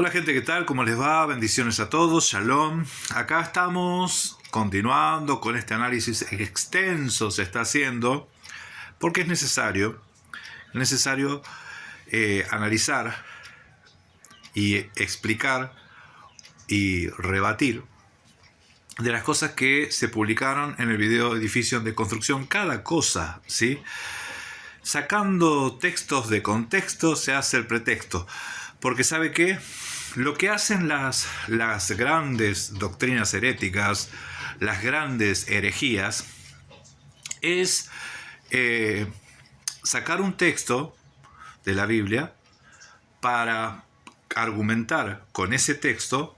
Hola gente, ¿qué tal? ¿Cómo les va? Bendiciones a todos, Shalom. Acá estamos continuando con este análisis extenso se está haciendo porque es necesario analizar y explicar y rebatir de las cosas que se publicaron en el video Edificio de Construcción, cada cosa, ¿sí? Sacando textos de contexto se hace el pretexto, porque ¿sabe qué? Lo que hacen las grandes doctrinas heréticas, las grandes herejías, es sacar un texto de la Biblia para argumentar con ese texto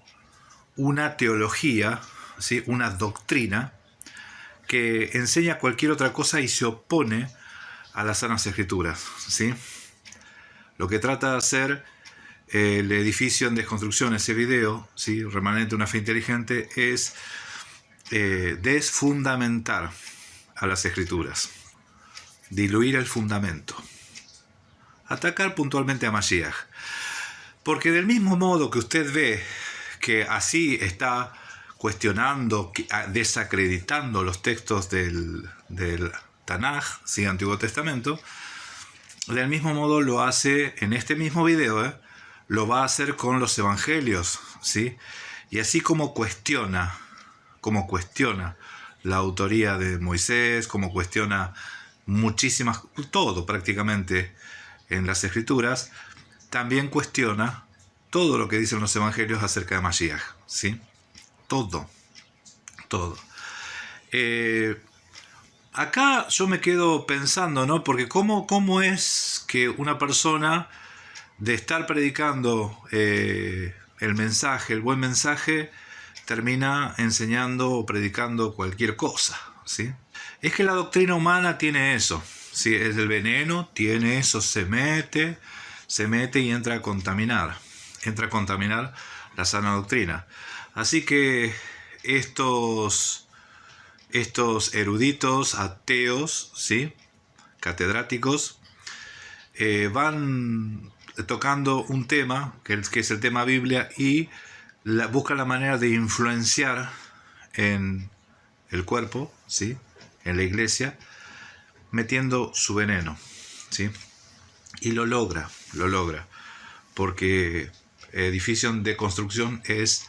una teología, ¿sí? Una doctrina que enseña cualquier otra cosa y se opone a las sanas escrituras, ¿sí? Lo que trata de hacer el Edificio en Desconstrucción, ese video, ¿sí? Remanente de una fe inteligente, es desfundamentar a las escrituras, diluir el fundamento, atacar puntualmente a Mashiach. Porque del mismo modo que usted ve que así está cuestionando, desacreditando los textos del Tanaj, ¿sí? Antiguo Testamento, del mismo modo lo hace en este mismo video, lo va a hacer con los evangelios, ¿sí? Y así como cuestiona la autoría de Moisés, como cuestiona muchísimas, todo prácticamente en las escrituras, también cuestiona todo lo que dicen los evangelios acerca de Mashiach, ¿sí? Todo. Acá yo me quedo pensando, ¿no? Porque ¿cómo es que una persona de estar predicando el mensaje, el buen mensaje, termina enseñando o predicando cualquier cosa, ¿sí? Es que la doctrina humana tiene eso, ¿sí? Es el veneno, tiene eso, se mete y entra a contaminar la sana doctrina. Así que estos eruditos ateos, ¿sí? Catedráticos, van tocando un tema que es el tema Biblia y buscan la manera de influenciar en el cuerpo, ¿sí? En la iglesia, metiendo su veneno, ¿sí? Y lo logra, porque Edificio de Construcción es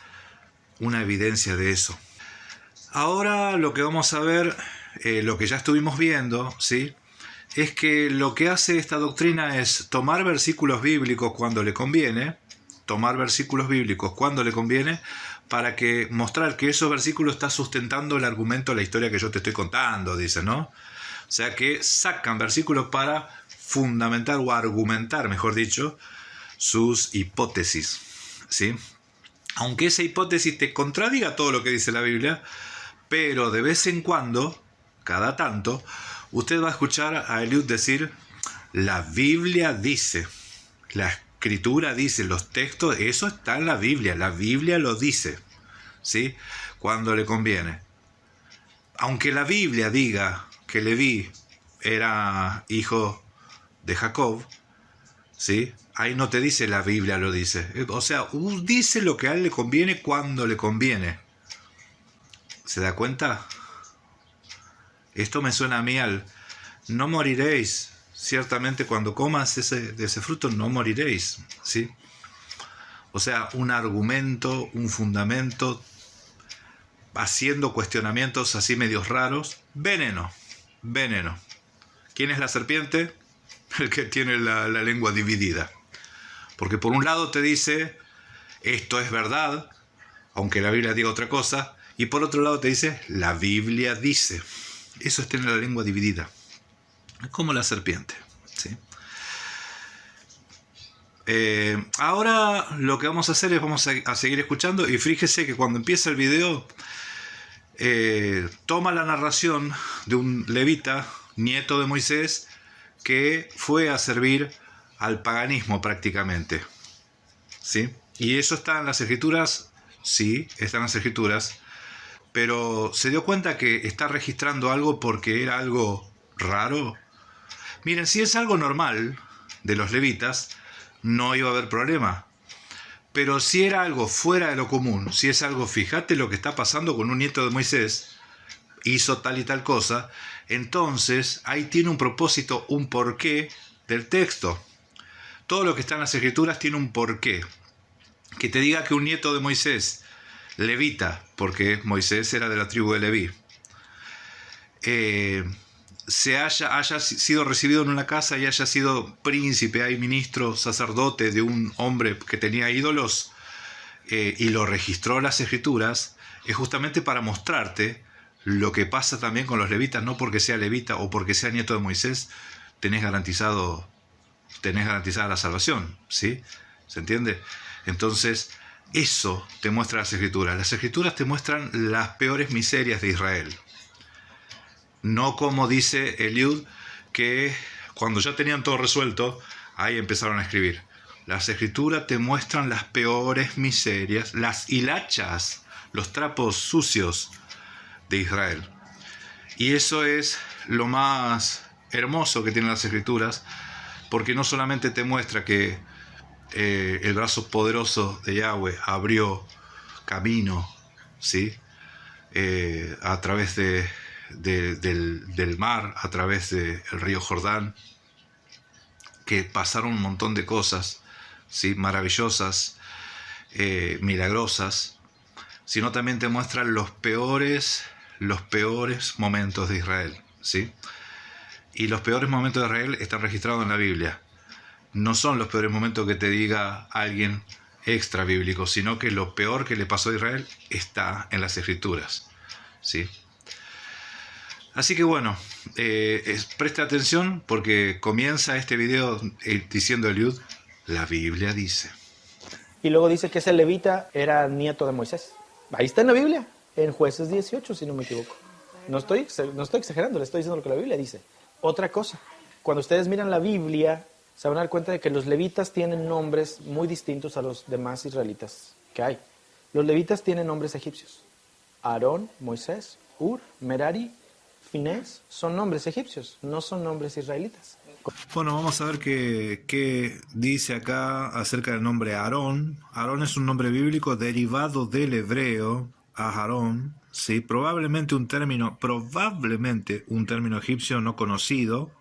una evidencia de eso. Ahora lo que vamos a ver, lo que ya estuvimos viendo, ¿sí? Es que lo que hace esta doctrina es tomar versículos bíblicos cuando le conviene, para que mostrar que esos versículos están sustentando el argumento de la historia que yo te estoy contando, dice, ¿no? O sea que sacan versículos para fundamentar o argumentar, mejor dicho, sus hipótesis, ¿sí? Aunque esa hipótesis te contradiga todo lo que dice la Biblia, pero de vez en cuando, cada tanto, usted va a escuchar a Eliud decir, la Biblia dice, la Escritura dice, los textos, eso está en la Biblia lo dice, ¿sí? Cuando le conviene. Aunque la Biblia diga que Leví era hijo de Jacob, ¿sí? Ahí no te dice la Biblia lo dice. O sea, dice lo que a él le conviene cuando le conviene. ¿Se da cuenta? Esto me suena a mí al no moriréis. Ciertamente cuando comas de ese fruto no moriréis, ¿sí? O sea, un argumento, un fundamento, haciendo cuestionamientos así medios raros. Veneno. ¿Quién es la serpiente? El que tiene la lengua dividida. Porque por un lado te dice, esto es verdad, aunque la Biblia diga otra cosa, y por otro lado te dice, la Biblia dice. Eso es tener la lengua dividida. Es como la serpiente, ¿sí? Ahora lo que vamos a hacer es vamos a seguir escuchando, y fíjese que cuando empieza el video toma la narración de un levita, nieto de Moisés, que fue a servir al paganismo prácticamente, ¿sí? Y eso está en las escrituras, sí, está en las escrituras, pero se dio cuenta que está registrando algo porque era algo raro. Miren, si es algo normal de los levitas, no iba a haber problema. Pero si era algo fuera de lo común, si es algo, fíjate lo que está pasando con un nieto de Moisés, hizo tal y tal cosa, entonces ahí tiene un propósito, un porqué del texto. Todo lo que está en las Escrituras tiene un porqué. Que te diga que un nieto de Moisés, levita, porque Moisés era de la tribu de Leví, haya sido recibido en una casa y haya sido príncipe, hay ministro, sacerdote de un hombre que tenía ídolos, y lo registró en las Escrituras, es justamente para mostrarte lo que pasa también con los levitas. No porque sea levita o porque sea nieto de Moisés tenés garantizada la salvación, ¿sí? ¿Se entiende? Entonces, eso te muestra las Escrituras. Las Escrituras te muestran las peores miserias de Israel. No como dice Eliud, que cuando ya tenían todo resuelto, ahí empezaron a escribir. Las Escrituras te muestran las peores miserias, las hilachas, los trapos sucios de Israel. Y eso es lo más hermoso que tienen las Escrituras, porque no solamente te muestra que el brazo poderoso de Yahweh abrió camino, ¿sí? A través del mar, a través del río Jordán, que pasaron un montón de cosas, ¿sí? Maravillosas, milagrosas, sino también te muestra los peores momentos de Israel, ¿sí? Y los peores momentos de Israel están registrados en la Biblia. No son los peores momentos que te diga alguien extra bíblico, sino que lo peor que le pasó a Israel está en las Escrituras, ¿sí? Así que bueno, preste atención porque comienza este video diciendo Eliud, la Biblia dice. Y luego dice que ese levita era nieto de Moisés. Ahí está en la Biblia, en Jueces 18, si no me equivoco. No estoy exagerando, le estoy diciendo lo que la Biblia dice. Otra cosa, cuando ustedes miran la Biblia, se van a dar cuenta de que los levitas tienen nombres muy distintos a los demás israelitas que hay. Los levitas tienen nombres egipcios. Aarón, Moisés, Ur, Merari, Finés, son nombres egipcios, no son nombres israelitas. Bueno, vamos a ver qué dice acá acerca del nombre Aarón. Aarón es un nombre bíblico derivado del hebreo, Aharón, ¿sí? Probablemente un término egipcio no conocido.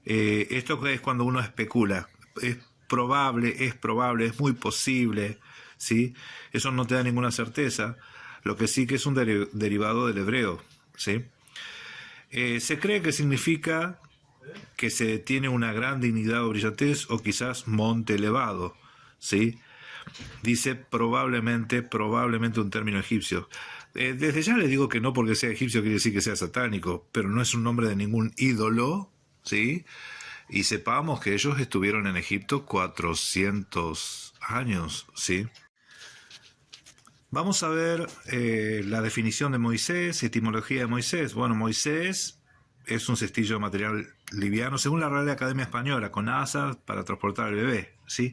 Esto es cuando uno especula. Es probable, es muy posible, ¿sí? Eso no te da ninguna certeza. Lo que sí que es un derivado del hebreo, ¿sí? Se cree que significa que se tiene una gran dignidad o brillantez, o quizás monte elevado, ¿sí? Dice probablemente un término egipcio. Desde ya les digo que no porque sea egipcio quiere decir que sea satánico, pero no es un nombre de ningún ídolo, ¿sí? Y sepamos que ellos estuvieron en Egipto 400 años, ¿sí? Vamos a ver la definición de Moisés, etimología de Moisés. Bueno, Moisés es un cestillo de material liviano, según la Real Academia Española, con asas para transportar al bebé, ¿sí?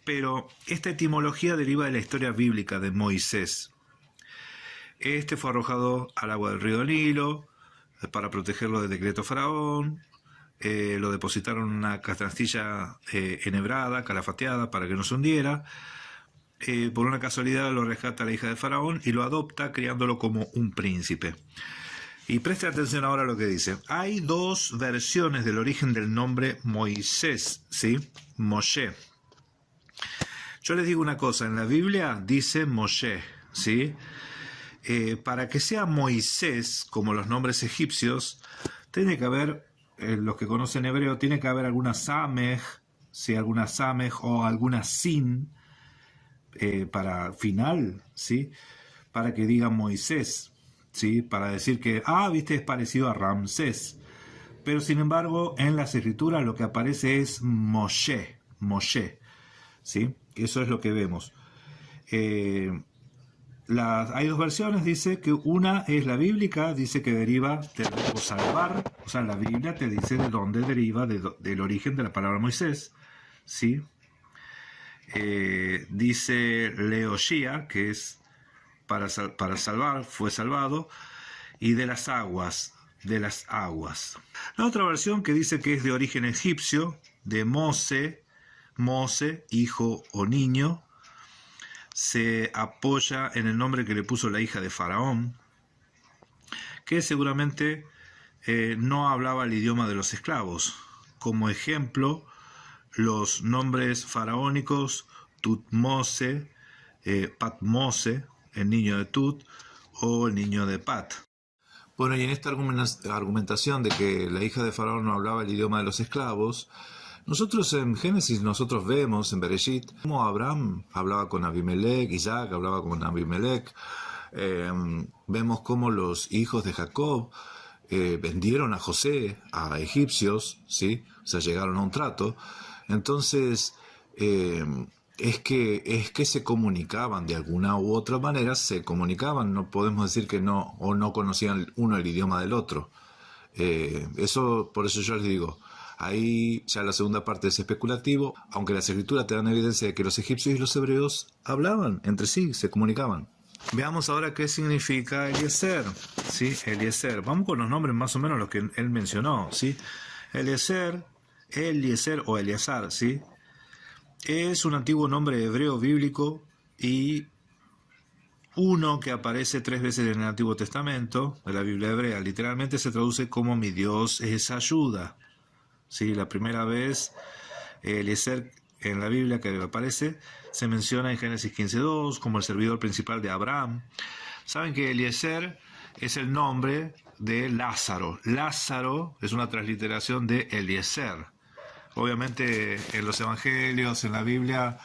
Pero esta etimología deriva de la historia bíblica de Moisés. Este fue arrojado al agua del río Nilo para protegerlo del decreto faraón. Lo depositaron en una canastilla enhebrada, calafateada, para que no se hundiera. Por una casualidad lo rescata la hija de faraón y lo adopta, criándolo como un príncipe. Y preste atención ahora a lo que dice. Hay dos versiones del origen del nombre Moisés, ¿sí? Moshe. Yo les digo una cosa, en la Biblia dice Moshe, ¿sí? Para que sea Moisés, como los nombres egipcios, tiene que haber, los que conocen hebreo, tiene que haber alguna samej, ¿sí? Alguna samej o alguna sin, para final, ¿sí? Para que diga Moisés, ¿sí? Para decir que, viste, es parecido a Ramsés. Pero sin embargo, en las Escrituras lo que aparece es Moshe, ¿sí? Eso es lo que vemos. Hay dos versiones, dice que una es la bíblica, dice que deriva del verbo salvar, o sea, la Biblia te dice de dónde deriva, del origen de la palabra Moisés, ¿sí? Dice Leoshia, que es para salvar, fue salvado, y de las aguas. La otra versión que dice que es de origen egipcio, de Mose, hijo o niño, dice que deriva del verbo salvar, o sea, la Biblia te dice de dónde deriva, del origen de la palabra Moisés, ¿sí? Dice Leoshia, que es para salvar, fue salvado, y de las aguas. La otra versión que dice que es de origen egipcio, de Mose, hijo o niño, se apoya en el nombre que le puso la hija de Faraón, que seguramente no hablaba el idioma de los esclavos. Como ejemplo, los nombres faraónicos Tutmose, Patmose, el niño de Tut, o el niño de Pat. Bueno, y en esta argumentación de que la hija de Faraón no hablaba el idioma de los esclavos, nosotros en Génesis vemos en Bereshit cómo Abraham hablaba con Abimelech, Isaac hablaba con Abimelech, vemos cómo los hijos de Jacob vendieron a José a egipcios, ¿sí? O sea, llegaron a un trato. Entonces, es que se comunicaban de alguna u otra manera, se comunicaban, no podemos decir que no, o no conocían uno el idioma del otro. Por eso yo les digo, ahí ya la segunda parte es especulativo, aunque las escrituras te dan evidencia de que los egipcios y los hebreos hablaban entre sí, se comunicaban. Veamos ahora qué significa Eliezer, ¿sí? Eliezer. Vamos con los nombres más o menos los que él mencionó, ¿sí? Eliezer o Eleazar, ¿sí? Es un antiguo nombre hebreo bíblico y uno que aparece 3 veces en el Antiguo Testamento de la Biblia hebrea. Literalmente se traduce como mi Dios es ayuda. ¿Sí? La primera vez Eliezer en la Biblia que aparece se menciona en Génesis 15:2 como el servidor principal de Abraham. Saben que Eliezer es el nombre de Lázaro. Lázaro es una transliteración de Eliezer. Obviamente en los evangelios, en la Biblia,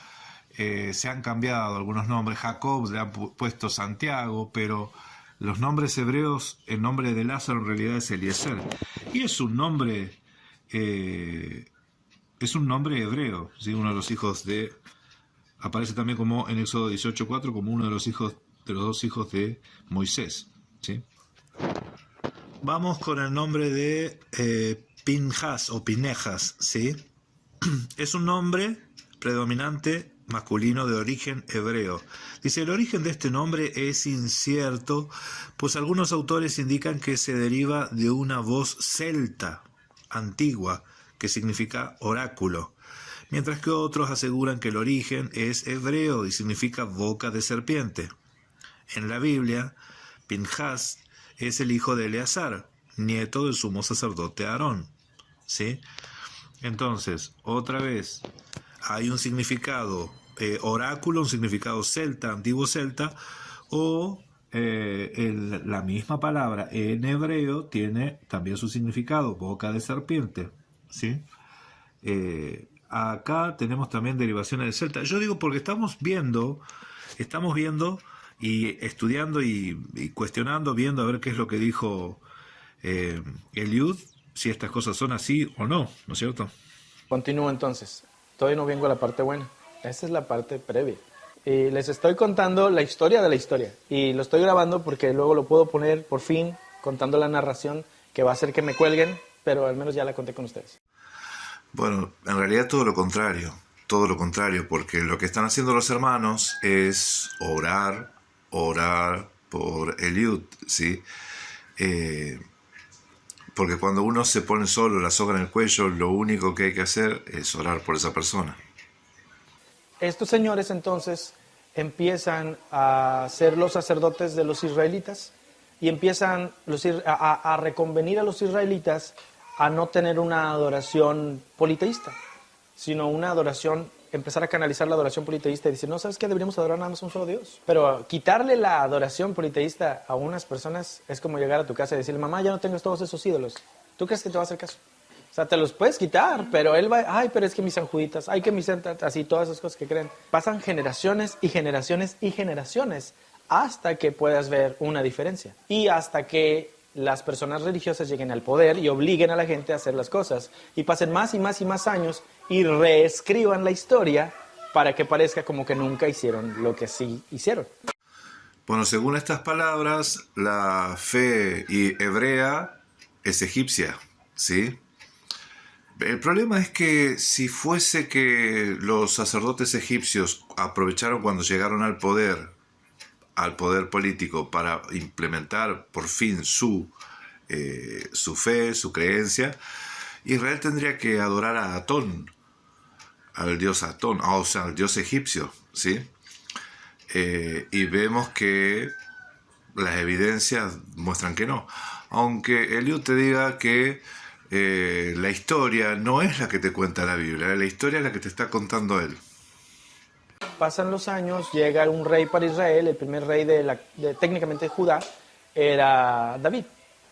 se han cambiado algunos nombres. Jacob le han puesto Santiago, pero los nombres hebreos, el nombre de Lázaro en realidad es Eliezer. Y es un nombre hebreo, ¿sí? Uno de los hijos de... Aparece también como en Éxodo 18:4 como uno de los dos hijos de Moisés, ¿sí? Vamos con el nombre de Pinjas o Pinejas, ¿sí? Es un nombre predominante masculino de origen hebreo. Dice, el origen de este nombre es incierto, pues algunos autores indican que se deriva de una voz celta antigua que significa oráculo, mientras que otros aseguran que el origen es hebreo y significa boca de serpiente. En la Biblia, Pinjas es el hijo de Eleazar, nieto del sumo sacerdote Aarón, ¿sí? Entonces, otra vez, hay un significado oráculo, un significado celta, antiguo celta, o la misma palabra en hebreo tiene también su significado, boca de serpiente, ¿sí? Acá tenemos también derivaciones del celta. Yo digo porque estamos viendo y estudiando y cuestionando, viendo a ver qué es lo que dijo Eliud, si estas cosas son así o no, ¿no es cierto? Continúo entonces. Todavía no vengo a la parte buena. Esa es la parte previa. Y les estoy contando la historia de la historia. Y lo estoy grabando porque luego lo puedo poner por fin contando la narración que va a hacer que me cuelguen, pero al menos ya la conté con ustedes. Bueno, en realidad todo lo contrario, porque lo que están haciendo los hermanos es orar por Eliud, ¿sí? Porque cuando uno se pone solo la soga en el cuello, lo único que hay que hacer es orar por esa persona. Estos señores entonces empiezan a ser los sacerdotes de los israelitas y empiezan a reconvenir a los israelitas a no tener una adoración politeísta, sino una adoración, empezar a canalizar la adoración politeísta y decir, no, ¿sabes qué? Deberíamos adorar nada más a un solo Dios. Pero quitarle la adoración politeísta a unas personas es como llegar a tu casa y decirle, mamá, ya no tengo todos esos ídolos. ¿Tú crees que te va a hacer caso? O sea, te los puedes quitar, pero él va, ay, pero es que mis sanjuditas, ay, que mis así, todas esas cosas que creen. Pasan generaciones y generaciones y generaciones hasta que puedas ver una diferencia. Y hasta que las personas religiosas lleguen al poder y obliguen a la gente a hacer las cosas. Y pasen más y más y más años y reescriban la historia para que parezca como que nunca hicieron lo que sí hicieron. Bueno, según estas palabras, la fe hebrea es egipcia, ¿sí? El problema es que si fuese que los sacerdotes egipcios aprovecharon cuando llegaron al poder político para implementar por fin su fe, su creencia, Israel tendría que adorar a Atón, al dios Atón, o sea, al dios egipcio, ¿sí? Y vemos que las evidencias muestran que no. Aunque Eliud te diga que la historia no es la que te cuenta la Biblia, la historia es la que te está contando él. Pasan los años, llega un rey para Israel, el primer rey técnicamente Judá, era David.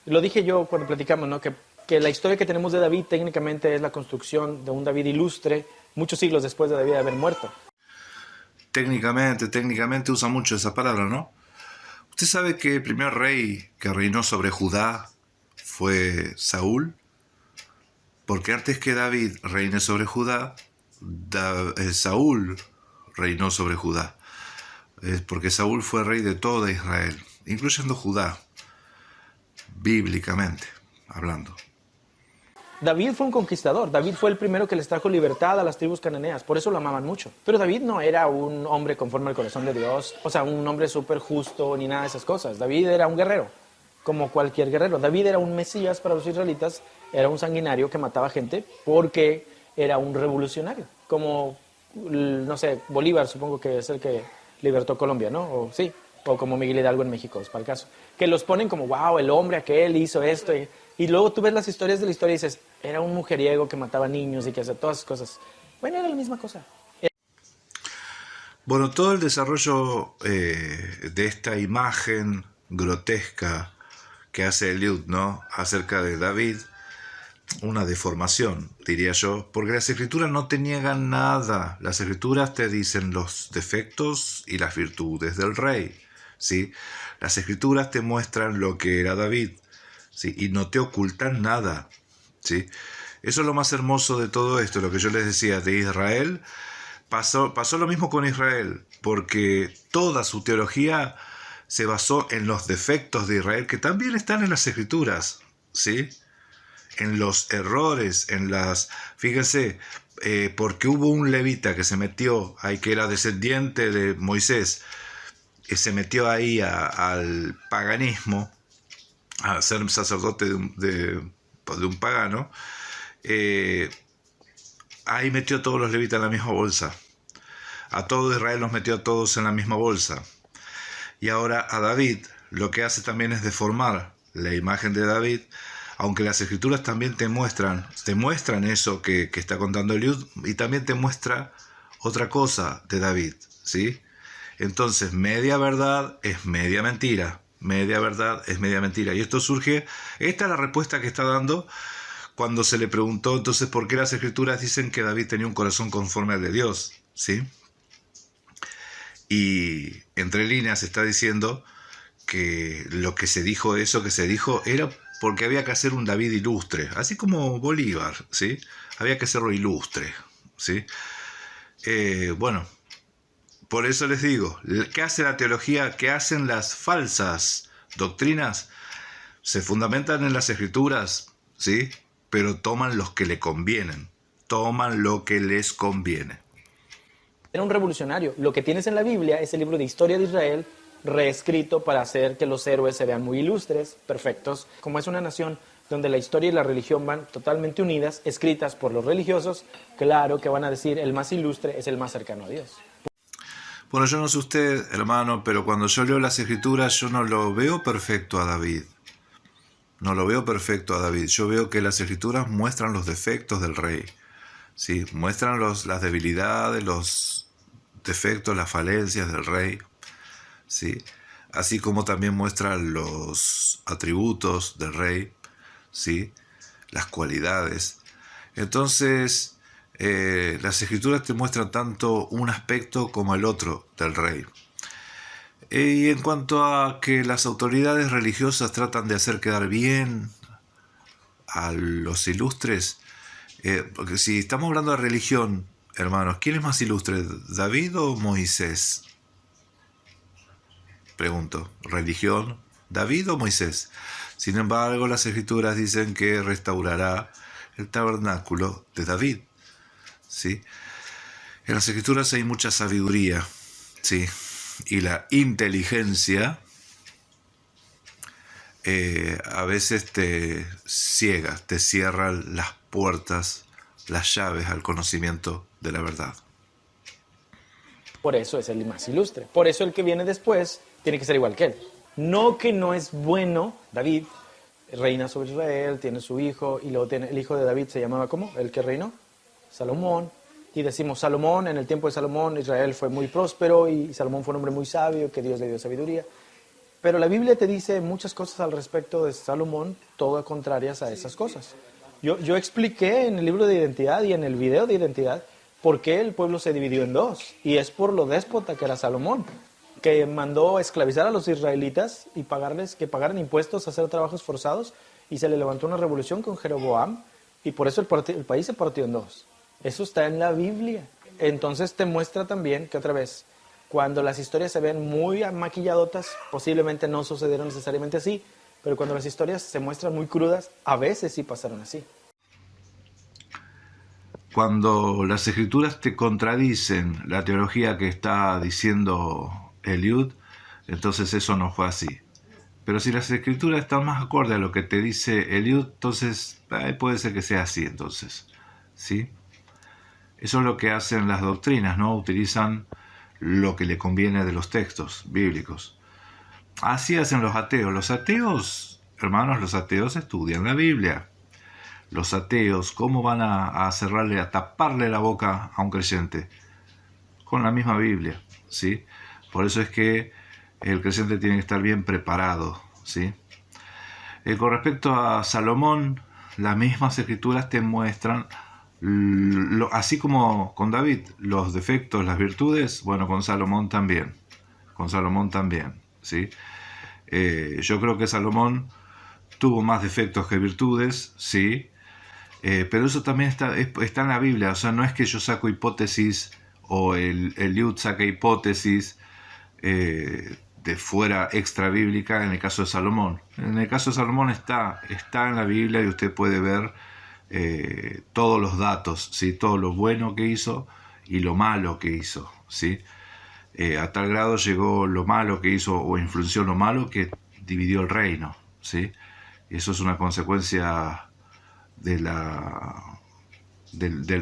Lo dije yo cuando platicamos, ¿no? Que la historia que tenemos de David técnicamente es la construcción de un David ilustre, muchos siglos después de David haber muerto. Técnicamente usa mucho esa palabra, ¿no? ¿Usted sabe que el primer rey que reinó sobre Judá fue Saúl? Porque antes que David reine sobre Judá, Saúl reinó sobre Judá. Porque Saúl fue rey de toda Israel, incluyendo Judá, bíblicamente hablando. David fue un conquistador, David fue el primero que les trajo libertad a las tribus cananeas, por eso lo amaban mucho. Pero David no era un hombre conforme al corazón de Dios, o sea, un hombre súper justo ni nada de esas cosas. David era un guerrero, como cualquier guerrero. David era un mesías para los israelitas, era un sanguinario que mataba gente porque era un revolucionario, como, no sé, Bolívar supongo que es el que libertó Colombia, ¿no? O sí, o como Miguel Hidalgo en México, es para el caso. Que los ponen como, wow, el hombre aquel hizo esto. Y luego tú ves las historias de la historia y dices, era un mujeriego que mataba niños y que hacía todas esas cosas. Bueno, era la misma cosa. Bueno, todo el desarrollo de esta imagen grotesca que hace Eliud, ¿no?, acerca de David, una deformación, diría yo, porque las escrituras no te niegan nada. Las escrituras te dicen los defectos y las virtudes del rey, ¿sí? Las escrituras te muestran lo que era David, ¿sí? Y no te ocultan nada, ¿sí? Eso es lo más hermoso de todo esto, lo que yo les decía de Israel. Pasó lo mismo con Israel, porque toda su teología se basó en los defectos de Israel, que también están en las escrituras, ¿sí? En los errores, en las... Fíjense, porque hubo un levita que se metió ahí, que era descendiente de Moisés, que se metió ahí al paganismo, a ser sacerdote de un pagano, ahí metió a todos los levitas en la misma bolsa. A todo Israel los metió a todos en la misma bolsa. Y ahora a David lo que hace también es deformar la imagen de David, aunque las escrituras también te muestran eso que está contando Eliud, y también te muestra otra cosa de David, ¿sí? Entonces, media verdad es media mentira. Media verdad es media mentira. Y esto surge, esta es la respuesta que está dando cuando se le preguntó entonces por qué las escrituras dicen que David tenía un corazón conforme al de Dios, ¿sí? Y entre líneas está diciendo que lo que se dijo, eso que se dijo, era porque había que hacer un David ilustre, así como Bolívar, ¿sí? Había que hacerlo ilustre, ¿sí? Bueno, por eso les digo, ¿qué hace la teología? ¿Qué hacen las falsas doctrinas? Se fundamentan en las escrituras, ¿sí? Pero toman los que le convienen, toman lo que les conviene. Era un revolucionario. Lo que tienes en la Biblia es el libro de historia de Israel, reescrito para hacer que los héroes se vean muy ilustres, perfectos. Como es una nación donde la historia y la religión van totalmente unidas, escritas por los religiosos, claro que van a decir el más ilustre es el más cercano a Dios. Bueno, yo no sé usted, hermano, pero cuando yo leo las escrituras yo no lo veo perfecto a David. No lo veo perfecto a David. Yo veo que las escrituras muestran los defectos del rey, ¿sí? Muestran las debilidades, los defectos, las falencias del rey, ¿sí? Así como también muestran los atributos del rey, ¿sí? Las cualidades. Entonces, las escrituras te muestran tanto un aspecto como el otro del rey. Y en cuanto a que las autoridades religiosas tratan de hacer quedar bien a los ilustres, porque si estamos hablando de religión, hermanos, ¿quién es más ilustre, David o Moisés? Pregunto, ¿religión, David o Moisés? Sin embargo, las escrituras dicen que restaurará el tabernáculo de David, ¿sí? En las escrituras hay mucha sabiduría, ¿sí? Y la inteligencia a veces te ciega, te cierra las puertas, las llaves al conocimiento de la verdad. Por eso es el más ilustre. Por eso el que viene después tiene que ser igual que él. No que no es bueno. David reina sobre Israel, tiene su hijo, y luego tiene el hijo de David se llamaba ¿cómo? El que reinó, Salomón. Y decimos Salomón, en el tiempo de Salomón Israel fue muy próspero y Salomón fue un hombre muy sabio, que Dios le dio sabiduría. Pero la Biblia te dice muchas cosas al respecto de Salomón, todas contrarias a esas cosas. Yo expliqué en el libro de Identidad y en el video de Identidad por qué el pueblo se dividió en dos. Y es por lo déspota que era Salomón, que mandó esclavizar a los israelitas y que pagaran impuestos, hacer trabajos forzados, y se le levantó una revolución con Jeroboam, y por eso el país se partió en dos. Eso está en la Biblia. Entonces te muestra también que otra vez, cuando las historias se ven muy maquilladotas, posiblemente no sucedieron necesariamente así, pero cuando las historias se muestran muy crudas, a veces sí pasaron así. Cuando las escrituras te contradicen la teología que está diciendo Eliud, entonces eso no fue así. Pero si las escrituras están más acorde a lo que te dice Eliud, entonces puede ser que sea así, entonces, ¿sí? Eso es lo que hacen las doctrinas, ¿no? Utilizan lo que le conviene de los textos bíblicos. Así hacen los ateos. Los ateos, hermanos, los ateos estudian la Biblia. Los ateos, ¿cómo van a cerrarle, a taparle la boca a un creyente? Con la misma Biblia, ¿sí? Por eso es que el creyente tiene que estar bien preparado, ¿sí? Con respecto a Salomón, las mismas escrituras te muestran, así como con David, los defectos, las virtudes, bueno, con Salomón también. Con Salomón también, ¿sí? Yo creo que Salomón tuvo más defectos que virtudes, sí, pero eso también está en la Biblia. O sea, no es que yo saco hipótesis o el Eliud saca hipótesis de fuera extra bíblica en el caso de Salomón. En el caso de Salomón está en la Biblia y usted puede ver todos los datos, ¿sí? Todo lo bueno que hizo y lo malo que hizo, ¿sí? A tal grado llegó lo malo que hizo o influenció lo malo que dividió el reino, ¿sí? Eso es una consecuencia del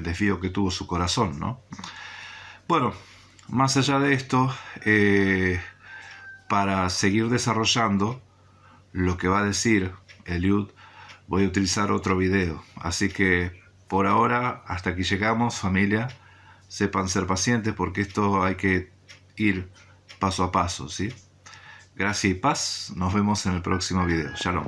desvío que tuvo su corazón, ¿no? Bueno, más allá de esto, para seguir desarrollando lo que va a decir Eliud, voy a utilizar otro video. Así que por ahora, hasta aquí llegamos, familia. Sepan ser pacientes porque esto hay que ir paso a paso, ¿sí? Gracias y paz. Nos vemos en el próximo video. Shalom.